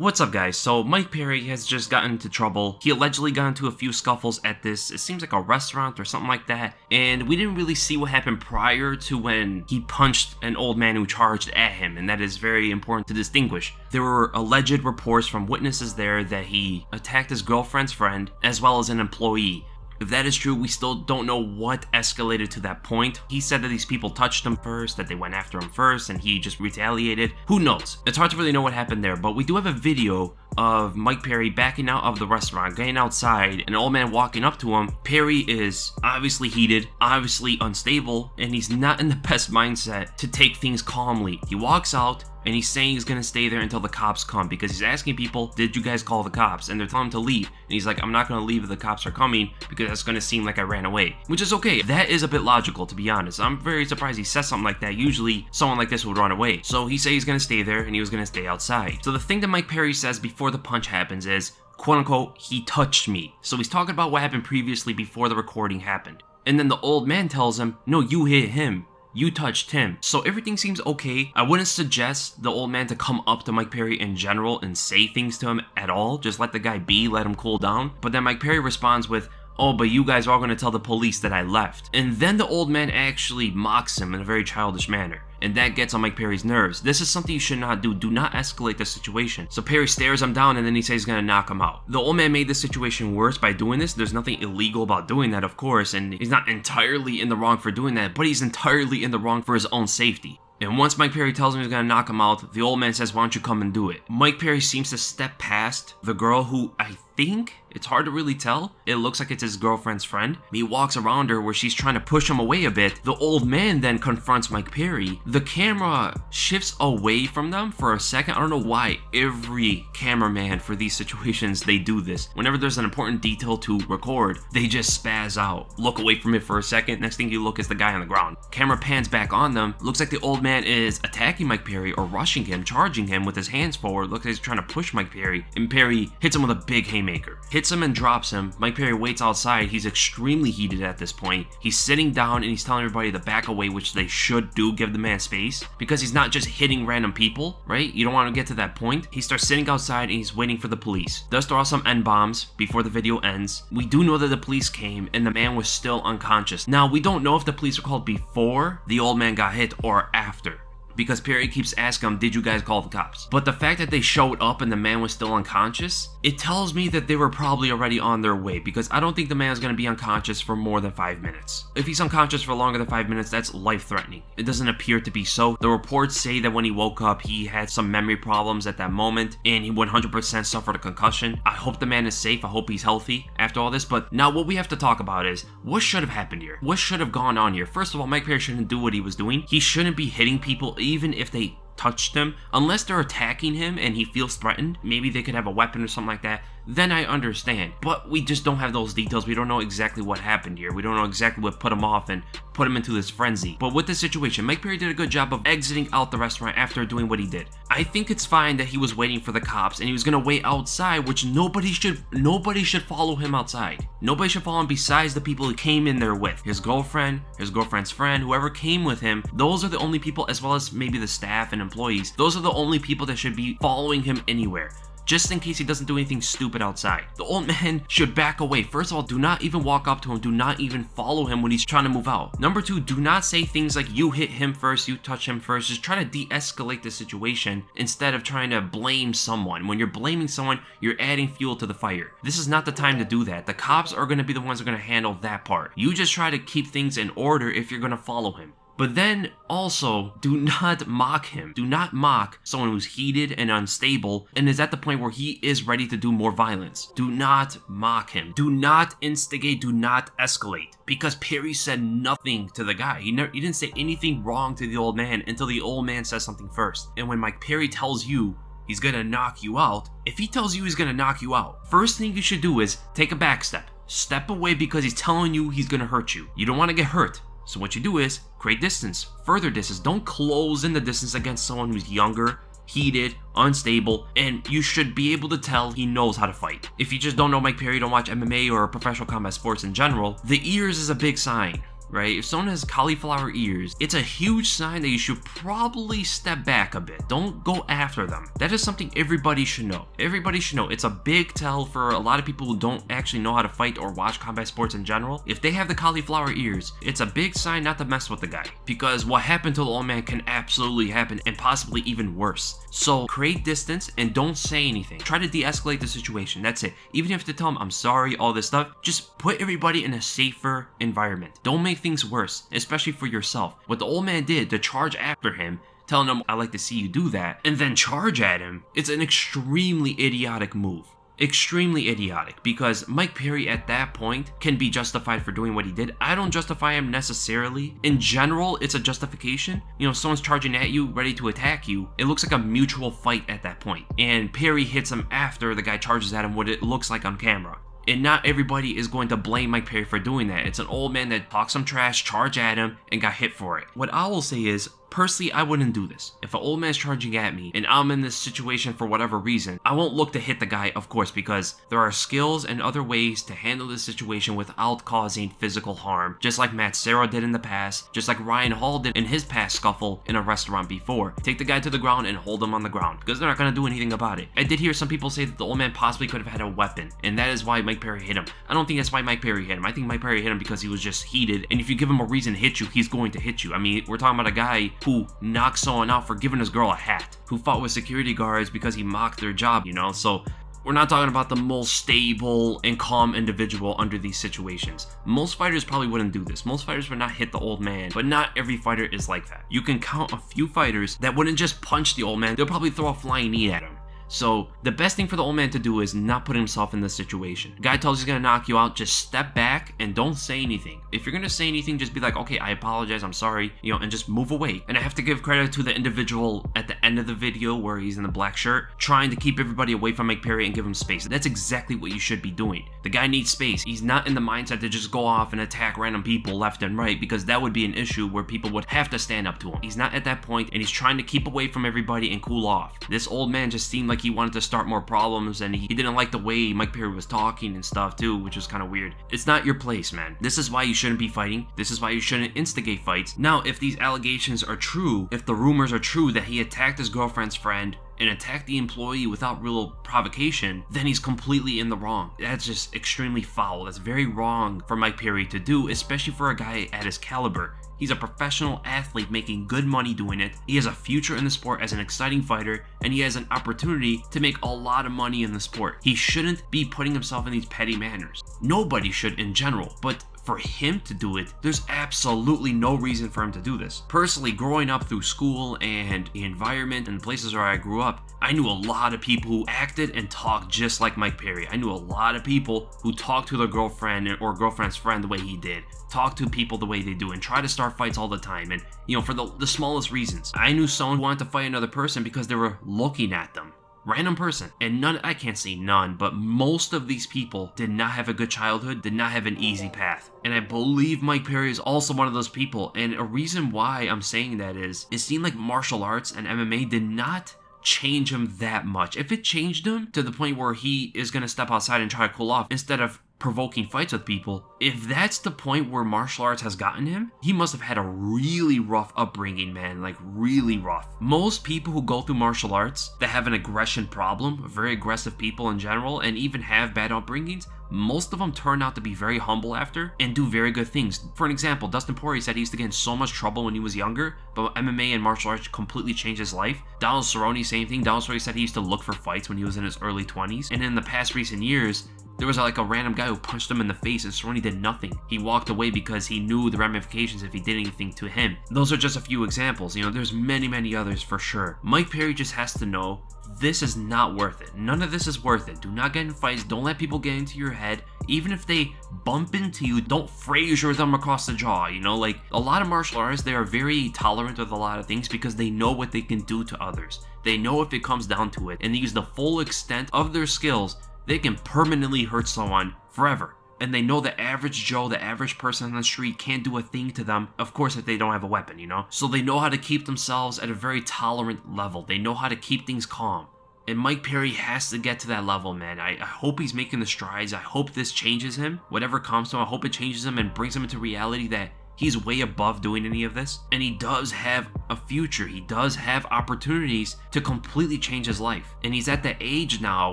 What's up, guys? So Mike Perry has just gotten into trouble. He allegedly got into a few scuffles at this, it seems like a restaurant or something like that, and we didn't really see what happened prior to when he punched an old man who charged at him, and that is very important to distinguish. There were alleged reports from witnesses there that he attacked his girlfriend's friend as well as an employee. If that is true, we still don't know what escalated to that point. He said that these people touched him first, that they went after him first, and he just retaliated. Who knows? It's hard to really know what happened there, but we do have a video of Mike Perry backing out of the restaurant, getting outside, and an old man walking up to him. Perry is obviously heated, obviously unstable, and he's not in the best mindset to take things calmly. He walks out, and he's saying he's gonna stay there until the cops come because he's asking people, did you guys call the cops? And they're telling him to leave. And he's like, I'm not gonna leave if the cops are coming because that's gonna seem like I ran away. Which is okay. That is a bit logical, to be honest. I'm very surprised he says something like that. Usually, someone like this would run away. So he said he's gonna stay there and he was gonna stay outside. So the thing that Mike Perry says before the punch happens is, quote unquote, he touched me. So he's talking about what happened previously before the recording happened. And then the old man tells him, no, you hit him. You touched him. So everything seems okay. I wouldn't suggest the old man to come up to Mike Perry in general and say things to him at all. Just let the guy be, let him cool down. But then Mike Perry responds with, oh, but you guys are all going to tell the police that I left. And then the old man actually mocks him in a very childish manner. And that gets on Mike Perry's nerves. This is something you should not do. Do not escalate the situation. So Perry stares him down and then he says he's gonna knock him out. The old man made the situation worse by doing this. There's nothing illegal about doing that, of course, and he's not entirely in the wrong for doing that, but he's entirely in the wrong for his own safety. And once Mike Perry tells him he's gonna knock him out, the old man says, why don't you come and do it? Mike Perry seems to step past the girl who I think, it's hard to really tell, it looks like it's his girlfriend's friend. He walks around her where she's trying to push him away a bit. The old man then confronts Mike Perry. The camera shifts away from them for a second. I don't know why every cameraman for these situations, they do this. Whenever there's an important detail to record, they just spaz out. Look away from it for a second. Next thing you look is the guy on the ground. Camera pans back on them. Looks like the old man is attacking Mike Perry or rushing him, charging him with his hands forward. Looks like he's trying to push Mike Perry, and Perry hits him with a big haymaker. Hits him and drops him. Mike Perry waits outside. He's extremely heated at this point. He's sitting down and he's telling everybody to back away, which they should do, give the man space, because he's not just hitting random people, right? You don't want to get to that point. He starts sitting outside and he's waiting for the police. Does throw out some N-bombs before the video ends. We do know that the police came and the man was still unconscious. Now, we don't know if the police were called before the old man got hit or after, because Perry keeps asking him, did you guys call the cops? But the fact that they showed up and the man was still unconscious, it tells me that they were probably already on their way, because I don't think the man's gonna be unconscious for more than 5 minutes. If he's unconscious for longer than 5 minutes, that's life-threatening. It doesn't appear to be so. The reports say that when he woke up, he had some memory problems at that moment, and he 100% suffered a concussion. I hope the man is safe. I hope he's healthy after all this. But now what we have to talk about is, what should have happened here? What should have gone on here? First of all, Mike Perry shouldn't do what he was doing. He shouldn't be hitting people, even if they touched him, unless they're attacking him and he feels threatened. Maybe they could have a weapon or something like that. Then I understand. But we just don't have those details. We don't know exactly what happened here. We don't know exactly what put him off and put him into this frenzy. But with this situation, Mike Perry did a good job of exiting out the restaurant after doing what he did. I think it's fine that he was waiting for the cops and he was gonna wait outside, which nobody should follow him outside. Nobody should follow him besides the people he came in there with. His girlfriend, his girlfriend's friend, whoever came with him. Those are the only people, as well as maybe the staff and employees. Those are the only people that should be following him anywhere, just in case he doesn't do anything stupid outside. The old man should back away. First of all, do not even walk up to him. Do not even follow him when he's trying to move out. Number two, do not say things like, you hit him first, you touch him first. Just try to de-escalate the situation instead of trying to blame someone. When you're blaming someone, you're adding fuel to the fire. This is not the time to do that. The cops are going to be the ones who are going to handle that part. You just try to keep things in order if you're going to follow him. But then also, do not mock him. Do not mock someone who's heated and unstable and is at the point where he is ready to do more violence. Do not mock him. Do not instigate. Do not escalate. Because Perry said nothing to the guy. He didn't say anything wrong to the old man until the old man says something first. And when Mike Perry tells you he's gonna knock you out, if he tells you he's gonna knock you out, first thing you should do is take a back step. Step away because he's telling you he's gonna hurt you. You don't want to get hurt. So what you do is create distance, further distance. Don't close in the distance against someone who's younger, heated, unstable, and you should be able to tell he knows how to fight. If you just don't know Mike Perry, don't watch MMA or professional combat sports in general, the ears is a big sign. right? If someone has cauliflower ears, it's a huge sign that you should probably step back a bit. Don't go after them. That is something everybody should know. Everybody should know. It's a big tell for a lot of people who don't actually know how to fight or watch combat sports in general. If they have the cauliflower ears, it's a big sign not to mess with the guy, because what happened to the old man can absolutely happen, and possibly even worse. So create distance and don't say anything. Try to de-escalate the situation. That's it. Even if you have to tell him, I'm sorry, all this stuff, just put everybody in a safer environment. Don't make things worse, especially for yourself. What the old man did to charge after him, telling him, I'd like to see you do that, and then charge at him, it's an extremely idiotic move. Extremely idiotic, because Mike Perry at that point can be justified for doing what he did. I don't justify him necessarily. In general, it's a justification. You know, someone's charging at you, ready to attack you. It looks like a mutual fight at that point. And Perry hits him after the guy charges at him, what it looks like on camera. And not everybody is going to blame Mike Perry for doing that. It's an old man that talked some trash, charged at him, and got hit for it. What I will say is, personally, I wouldn't do this. If an old man's charging at me and I'm in this situation for whatever reason, I won't look to hit the guy, of course, because there are skills and other ways to handle this situation without causing physical harm, just like Matt Serra did in the past, just like Ryan Hall did in his past scuffle in a restaurant before. Take the guy to the ground and hold him on the ground, because they're not going to do anything about it. I did hear some people say that the old man possibly could have had a weapon, and that is why Mike Perry hit him. I don't think that's why Mike Perry hit him. I think Mike Perry hit him because he was just heated, and if you give him a reason to hit you, he's going to hit you. I mean, we're talking about a guy who knocked someone out for giving his girl a hat, who fought with security guards because he mocked their job, you know? So we're not talking about the most stable and calm individual under these situations. Most fighters probably wouldn't do this. Most fighters would not hit the old man, but not every fighter is like that. You can count a few fighters that wouldn't just punch the old man, they'll probably throw a flying knee at him. So the best thing for the old man to do is not put himself in this situation. Guy tells you he's gonna knock you out, just step back and don't say anything. If you're gonna say anything, just be like, okay, I apologize, I'm sorry, you know, and just move away. And I have to give credit to the individual at the end of the video where he's in the black shirt, trying to keep everybody away from Mike Perry and give him space. That's exactly what you should be doing. The guy needs space. He's not in the mindset to just go off and attack random people left and right, because that would be an issue where people would have to stand up to him. He's not at that point, and he's trying to keep away from everybody and cool off. This old man just seemed like he wanted to start more problems, and he didn't like the way Mike Perry was talking and stuff too, which was kind of weird. It's not your place, man. This is why you shouldn't be fighting. This is why you shouldn't instigate fights. Now, if these allegations are true, if the rumors are true that he attacked his girlfriend's friend and attacked the employee without real provocation, then he's completely in the wrong. That's just extremely foul. That's very wrong for Mike Perry to do, especially for a guy at his caliber. He's a professional athlete making good money doing it. He has a future in the sport as an exciting fighter, and he has an opportunity to make a lot of money in the sport. He shouldn't be putting himself in these petty manners. Nobody should in general, but for him to do it, there's absolutely no reason for him to do this. Personally, growing up through school and the environment and the places where I grew up, I knew a lot of people who acted and talked just like Mike Perry. I knew a lot of people who talked to their girlfriend or girlfriend's friend the way he did, talk to people the way they do, and try to start fights all the time, and you know, for the smallest reasons. I knew someone who wanted to fight another person because they were looking at them. Random person. And none, I can't say none, but most of these people did not have a good childhood, did not have an easy path. And I believe Mike Perry is also one of those people. And a reason why I'm saying that is, it seemed like martial arts and MMA did not change him that much. If it changed him to the point where he is going to step outside and try to cool off instead of provoking fights with people, if that's the point where martial arts has gotten him, he must have had a really rough upbringing, man, like really rough. Most people who go through martial arts that have an aggression problem, very aggressive people in general, and even have bad upbringings, most of them turn out to be very humble after and do very good things. For an example, Dustin Poirier said he used to get in so much trouble when he was younger, but MMA and martial arts completely changed his life. Donald Cerrone, same thing. Donald Cerrone said he used to look for fights when he was in his early 20s, and in the past recent years, there was like a random guy who punched him in the face and Cerrone did nothing. He walked away because he knew the ramifications if he did anything to him. Those are just a few examples, you know, there's many others for sure. Mike Perry just has to know this is not worth it. None of this is worth it. Do not get in fights. Don't let people get into your head. Even if they bump into you, don't Frazier them across the jaw, you know? Like, a lot of martial artists, they are very tolerant with a lot of things because they know what they can do to others. They know if it comes down to it, and they use the full extent of their skills, they can permanently hurt someone forever. And they know the average Joe, the average person on the street can't do a thing to them, of course, if they don't have a weapon, you know? So they know how to keep themselves at a very tolerant level. They know how to keep things calm. And Mike Perry has to get to that level, man. I hope he's making the strides. I hope this changes him. Whatever comes to him, I hope it changes him and brings him into reality that He's way above doing any of this, and he does have a future. He does have opportunities to completely change his life. And he's at the age now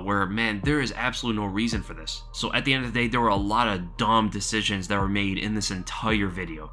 where, man, there is absolutely no reason for this. So at the end of the day, there were a lot of dumb decisions that were made in this entire video.